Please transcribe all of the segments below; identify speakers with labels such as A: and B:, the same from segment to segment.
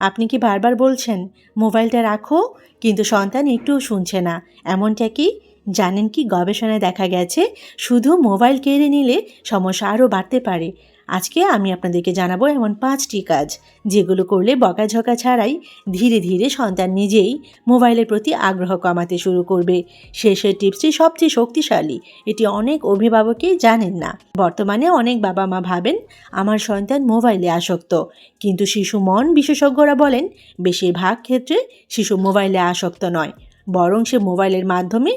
A: আপনি কি বারবার বলছেন মোবাইলটা রাখো, কিন্তু সন্তান একটুও শুনছে না? এমনটা কি? জানেন কি, গবেষণায় দেখা গেছে শুধু মোবাইল কেড়ে নিলে সমস্যা আরও বাড়তে পারে। আজকে আমি আপনাদেরকে জানাবো এমন 5টি কাজ, যেগুলো করলে বকাঝকা ছাড়াই ধীরে ধীরে সন্তান নিজেই মোবাইলের প্রতি আগ্রহ কমাতে শুরু করবে। শেষের টিপসটি সবচেয়ে শক্তিশালী, এটি অনেক অভিভাবকই জানেন না। বর্তমানে অনেক বাবা মা ভাবেন আমার সন্তান মোবাইলে আসক্ত, কিন্তু শিশু মন বিশেষজ্ঞরা বলেন বেশিরভাগ ক্ষেত্রে শিশু মোবাইলে আসক্ত নয়, বরং সে মোবাইলের মাধ্যমে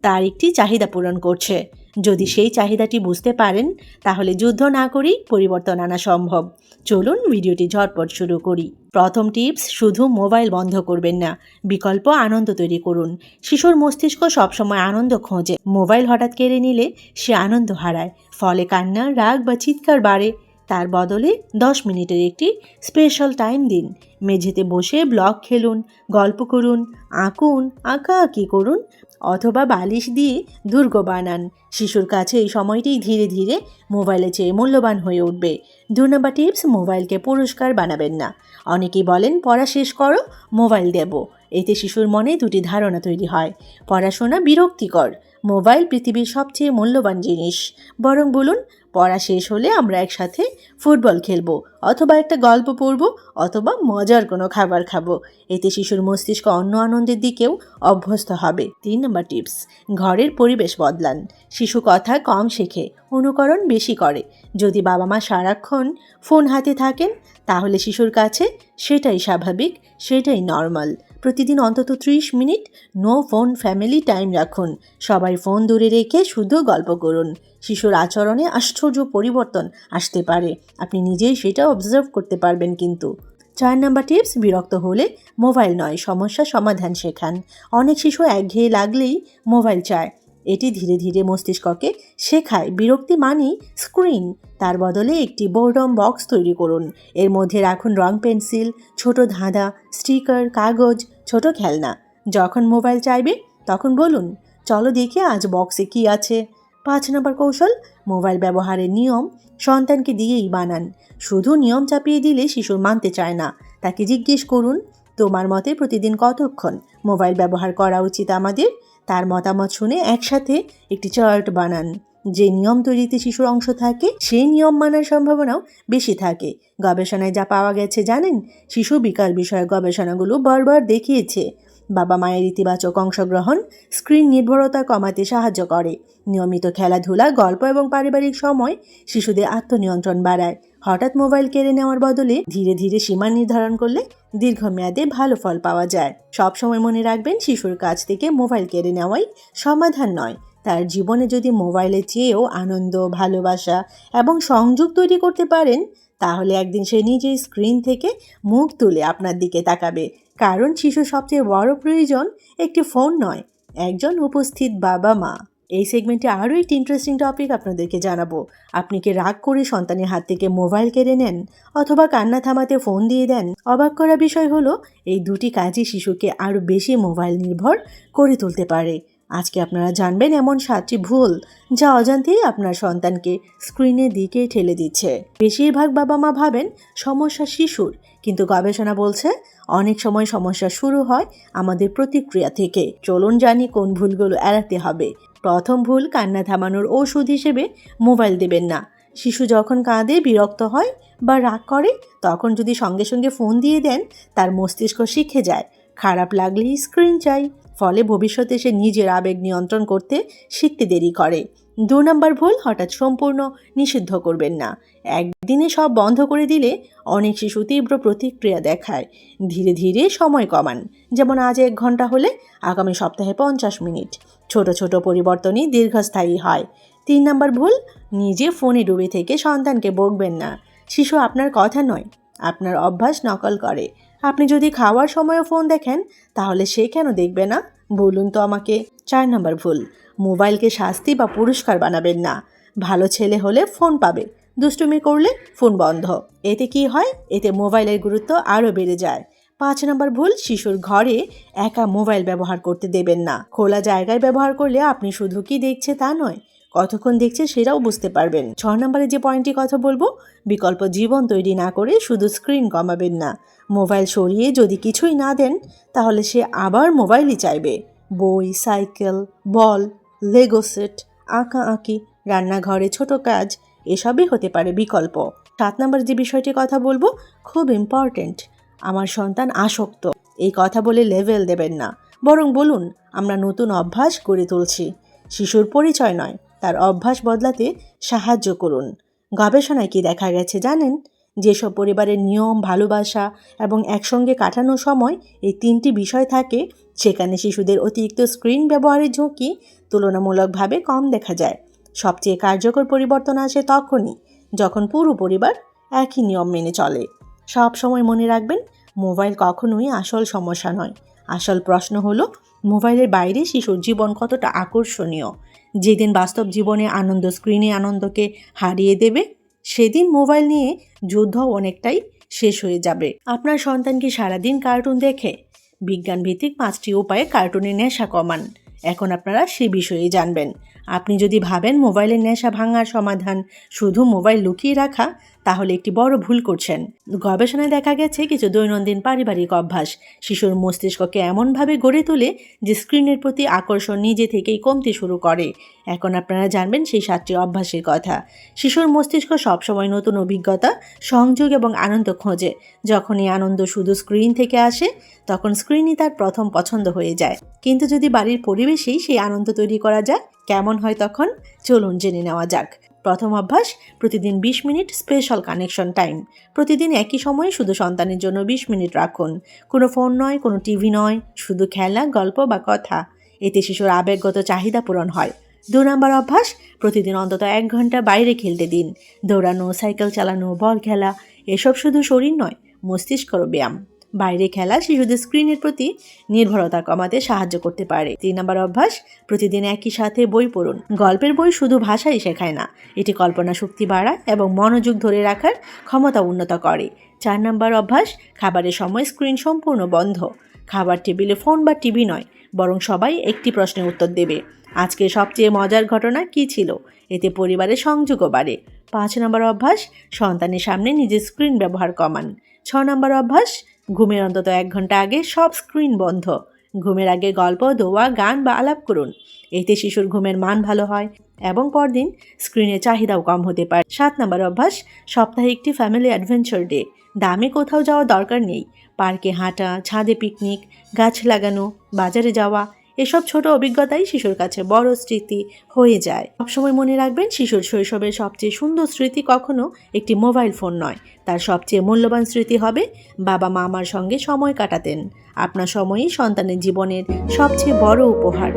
A: তার একটি চাহিদা পূরণ করছে। যদি সেই চাহিদাটি বুঝতে পারেন, তাহলে যুদ্ধ না করেই পরিবর্তন আনা সম্ভব। চলুন ভিডিওটি ঝটপট শুরু করি। প্রথম টিপস, শুধু মোবাইল বন্ধ করবেন না, বিকল্প আনন্দ তৈরি করুন। শিশুর মস্তিষ্ক সবসময় আনন্দ খোঁজে। মোবাইল হঠাৎ কেড়ে নিলে সে আনন্দ হারায়, ফলে কান্না, রাগ বা চিৎকার বাড়ে। তার বদলে 10 মিনিটের একটি স্পেশাল টাইম দিন। মেঝেতে বসে ব্লক খেলুন, গল্প করুন, আঁকুন, আঁকাআঁকি করুন, অথবা বালিশ দিয়ে দুর্গ বানান। শিশুর কাছে এই সময়টি ধীরে ধীরে মোবাইলের চেয়ে মূল্যবান হয়ে উঠবে। 2 নম্বর টিপস, মোবাইলকে পুরস্কার বানাবেন না। অনেকেই বলেন পড়া শেষ করো, মোবাইল দেব। এতে শিশুর মনে দুটি ধারণা তৈরি হয়: পড়াশোনা বিরক্তিকর, মোবাইল পৃথিবীর সবচেয়ে মূল্যবান জিনিস। বরং বলুন, পড়া শেষ হলে আমরা একসাথে ফুটবল খেলবো, অথবা একটা গল্প পড়ব, অথবা মজার কোনো খাবার খাবো। এতে শিশুর মস্তিষ্ক অন্য আনন্দের দিকেও অভ্যস্ত হবে। 3 নম্বর টিপস, ঘরের পরিবেশ বদলান। শিশু কথা কম শেখে, অনুকরণ বেশি করে। যদি বাবা মা সারাক্ষণ ফোন হাতে থাকেন, তাহলে শিশুর কাছে সেটাই স্বাভাবিক, সেটাই নর্মাল। প্রতিদিন অন্তত 30 minute no phone family time রাখুন। সবাই ফোন দূরে রেখে শুধু গল্প করুন। শিশুর আচরণে আশ্চর্য পরিবর্তন আসতে পারে, আপনি নিজেই সেটা অবজার্ভ করতে পারবেন। কিন্তু 4 নম্বর টিপস, বিরক্ত হলে মোবাইল নয়, সমস্যা সমাধান শেখান। অনেক শিশু একঘেয়ে লাগলেই মোবাইল চায়। এটি ধীরে ধীরে মস্তিষ্ককে শেখায় বিরক্তি মানেই স্ক্রিন। তার বদলে একটি বোর্ডম বক্স তৈরি করুন। এর মধ্যে রাখুন রং পেন্সিল, ছোট ধাঁধা, স্টিকার, কাগজ, ছোট খেলনা। যখন মোবাইল চাইবে তখন বলুন, চলো দেখি আজ বক্সে কি আছে। 5 নম্বর কৌশল, মোবাইল ব্যবহারের নিয়ম সন্তানকে দিয়েই বানান। শুধু নিয়ম চাপিয়ে দিলে শিশু মানতে চায় না। তাকে জিজ্ঞেস করুন, তোমার মতে প্রতিদিন কতক্ষণ মোবাইল ব্যবহার করা উচিত আমাদের? তার মতামত শুনে একসাথে একটি চার্ট বানান। যে নিয়ম তৈরিতে শিশুর অংশ থাকে, সেই নিয়ম মানার সম্ভাবনাও বেশি থাকে। গবেষণায় যা পাওয়া গেছে জানেন? শিশু বিকাশ বিষয়ক গবেষণাগুলো বারবার দেখিয়েছে বাবা মায়ের ইতিবাচক অংশগ্রহণ স্ক্রিন নির্ভরতা কমাতে সাহায্য করে। নিয়মিত খেলাধুলা, গল্প এবং পারিবারিক সময় শিশুদের আত্মনিয়ন্ত্রণ বাড়ায়। হঠাৎ মোবাইল কেড়ে নেওয়ার বদলে ধীরে ধীরে সীমা নির্ধারণ করলে দীর্ঘমেয়াদে ভালো ফল পাওয়া যায়। সবসময় মনে রাখবেন, শিশুর কাছ থেকে মোবাইল কেড়ে নেওয়াই সমাধান নয়। তার জীবনে যদি মোবাইলের চেয়েও আনন্দ, ভালোবাসা এবং সংযোগ তৈরি করতে পারেন, তাহলে একদিন সে নিজেই স্ক্রিন থেকে মুখ তুলে আপনার দিকে তাকাবে। কারণ শিশুর সবচেয়ে বড় প্রয়োজন একটি ফোন নয়, একজন উপস্থিত বাবা মা। এই সেগমেন্টে আরও একটি ইন্টারেস্টিং টপিক আপনাদেরকে জানাবো। আপনি কি রাগ করে সন্তানের হাত থেকে মোবাইল কেড়ে নেন, অথবা কান্না থামাতে ফোন দিয়ে দেন? অবাক করা বিষয় হলো, এই দুটি কাজই শিশুকে আরও বেশি মোবাইল নির্ভর করে তুলতে পারে। আজকে আপনারা জানবেন এমন 7টি ভুল যা অজান্তেই আপনার সন্তানকে স্ক্রিনের দিকে ঠেলে দিচ্ছে। বেশিরভাগ বাবা মা ভাবেন সমস্যা শিশুর, কিন্তু গবেষণা বলছে অনেক সময় সমস্যা শুরু হয় আমাদের প্রতিক্রিয়া থেকে। চলুন জানি কোন ভুলগুলো এড়াতে হবে। প্রথম ভুল, কান্না থামানোর ওষুধ হিসেবে মোবাইল দেবেন না। শিশু যখন কাঁদে, বিরক্ত হয় বা রাগ করে, তখন যদি সঙ্গে সঙ্গে ফোন দিয়ে দেন, তার মস্তিষ্ক শিখে যায় খারাপ লাগলেই স্ক্রিন চাই। ফলে ভবিষ্যতে সে নিজের আবেগ নিয়ন্ত্রণ করতে শিখতে দেরি করে। 2 নম্বর ভুল, হঠাৎ সম্পূর্ণ নিষিদ্ধ করবেন না। একদিনে সব বন্ধ করে দিলে অনেক শিশু তীব্র প্রতিক্রিয়া দেখায়। ধীরে ধীরে সময় কমান, যেমন আজ 1 ঘন্টা হলে আগামী সপ্তাহে 50 মিনিট। ছোট ছোট পরিবর্তনই দীর্ঘস্থায়ী হয়। 3 নম্বর ভুল, নিজে ফোনে ডুবে থেকে সন্তানকে বকবেন না। শিশু আপনার কথা নয়, আপনার অভ্যাস নকল করে। আপনি যদি খাওয়ার সময়ও ফোন দেখেন, তাহলে সে কেন দেখবে না? বলুন তো আমাকে। 4 নম্বর ভুল, মোবাইলকে শাস্তি বা পুরস্কার বানাবেন না। ভালো ছেলে হলে ফোন পাবে, দুষ্টুমি করলে ফোন বন্ধ। এতে কি হয়? এতে মোবাইলের গুরুত্ব আরও বেড়ে যায়। 5 নম্বর ভুল, শিশুর ঘরে একা মোবাইল ব্যবহার করতে দেবেন না। খোলা জায়গায় ব্যবহার করলে আপনি শুধু কি দেখছে তা নয়, কতক্ষণ দেখছে সেটাও বুঝতে পারবেন। 6 নম্বরে যে পয়েন্টটি কথা বলবো, বিকল্প জীবন তৈরি না করে শুধু স্ক্রিন কমাবেন না। মোবাইল সরিয়ে যদি কিছুই না দেন তাহলে সে আবার মোবাইলই চাইবে। বই, সাইকেল, বল, লেগো সেট, আঁকাআঁকি, রান্নাঘরে ছোট কাজ এসবই হতে পারে বিকল্প। 7 নম্বর যে বিষয়টি কথা বলবো খুব ইম্পর্টেন্ট, আমার সন্তান আসক্ত। এই কথা বলে লেভেল দেবেন না, বরং বলুন আমরা নতুন অভ্যাস গড়ে তুলছি। শিশুর পরিচয় নয়, তার অভ্যাস বদলাতে সাহায্য করুন। গবেষণায় কি দেখা গেছে জানেন? যেসব পরিবারের নিয়ম, ভালোবাসা এবং একসঙ্গে কাটানো সময় এই 3টি বিষয় থাকে সেখানে শিশুদের অতিরিক্ত স্ক্রিন ব্যবহারের ঝুঁকি তুলনামূলকভাবে কম দেখা যায়। সবচেয়ে কার্যকর পরিবর্তন আসে তখনই যখন পুরো পরিবার একই নিয়ম মেনে চলে। সব সময় মনে রাখবেন, মোবাইল কখনোই আসল সমস্যা নয়। আসল প্রশ্ন হলো মোবাইলের বাইরে শিশুর জীবন কতটা আকর্ষণীয়। যেদিন বাস্তব জীবনে আনন্দ স্ক্রিনে আনন্দকে হারিয়ে দেবে, সেদিন মোবাইল নিয়ে যুদ্ধ অনেকটাই শেষ হয়ে যাবে। আপনার সন্তান কি সারাদিন কার্টুন দেখে? বিজ্ঞানভিত্তিক 5টি উপায়ে কার্টুনের নেশা কমান। এখন আপনারা সে বিষয়ে জানবেন। আপনি যদি ভাবেন মোবাইলের নেশা ভাঙার সমাধান শুধু মোবাইল লুকিয়ে রাখা, তাহলে একটি বড় ভুল করছেন। গবেষণায় দেখা গেছে কিছু দৈনন্দিন পারিবারিক অভ্যাস শিশুর মস্তিষ্ককে এমনভাবে গড়ে তোলে যে স্ক্রিনের প্রতি আকর্ষণ নিজে থেকেই কমতে শুরু করে। এখন আপনারা জানবেন সেই 7টি অভ্যাসের কথা। শিশুর মস্তিষ্ক সবসময় নতুন অভিজ্ঞতা, সংযোগ এবং আনন্দ খোঁজে। যখন এই আনন্দ শুধু স্ক্রিন থেকে আসে তখন স্ক্রিনই তার প্রথম পছন্দ হয়ে যায়। কিন্তু যদি বাড়ির পরিবেশেই সেই আনন্দ তৈরি করা যায়, কেমন হয় তখন? চলুন জেনে নেওয়া যাক। প্রথম অভ্যাস, প্রতিদিন 20 মিনিট স্পেশাল কানেকশন টাইম। প্রতিদিন একই সময়ে শুধু সন্তানের জন্য 20 মিনিট রাখুন। কোনো ফোন নয়, কোনো টিভি নয়, শুধু খেলা, গল্প বা কথা। এতে শিশুর আবেগগত চাহিদা পূরণ হয়। 2 নম্বর অভ্যাস, প্রতিদিন অন্তত 1 ঘন্টা বাইরে খেলতে দিন। দৌড়ানো, সাইকেল চালানো, বল খেলা, এসব শুধু শরীর নয়, মস্তিষ্করও ব্যায়াম। বাইরে খেলা শিশুদের স্ক্রিনের প্রতি নির্ভরতা কমাতে সাহায্য করতে পারে। 3 নম্বর অভ্যাস, প্রতিদিন একই সাথে বই পড়ুন। গল্পের বই শুধু ভাষাই শেখায় না, এটি কল্পনা শক্তি বাড়ায় এবং মনোযোগ ধরে রাখার ক্ষমতা উন্নত করে। 4 নম্বর অভ্যাস, খাবারের সময় স্ক্রিন সম্পূর্ণ বন্ধ। খাবার টেবিলে ফোন বা টিভি নয়, বরং সবাই একটি প্রশ্নের উত্তর দেবে, আজকে সবচেয়ে মজার ঘটনা কী ছিল? এতে পরিবারের সংযোগও বাড়ে। 5 নম্বর অভ্যাস, সন্তানের সামনে নিজের স্ক্রিন ব্যবহার কমান। 6 নম্বর অভ্যাস, ঘুমের অন্তত 1 ঘন্টা আগে সব স্ক্রিন বন্ধ। ঘুমের আগে গল্প, দোয়া, গান বা আলাপ করুন। এতে শিশুর ঘুমের মান ভালো হয় এবং পরদিন স্ক্রিনের চাহিদাও কম হতে পারে। 7 নম্বর অভ্যাস, সপ্তাহে একটি ফ্যামিলি অ্যাডভেঞ্চার ডে। দামে কোথাও যাওয়ার দরকার নেই। পার্কে হাঁটা, ছাদে পিকনিক, গাছ লাগানো, বাজারে যাওয়া, এসব ছোট অভিজ্ঞতাই শিশুর কাছে বড় স্মৃতি হয়ে যায়। সবসময় মনে রাখবেন, শিশুর শৈশবের সবচেয়ে সুন্দর স্মৃতি কখনো একটি মোবাইল ফোন নয়। তার সবচেয়ে মূল্যবান স্মৃতি হবে বাবা মামার সঙ্গে সময় কাটাতেন। আপনার সময়ই সন্তানের জীবনের সবচেয়ে বড় উপহার।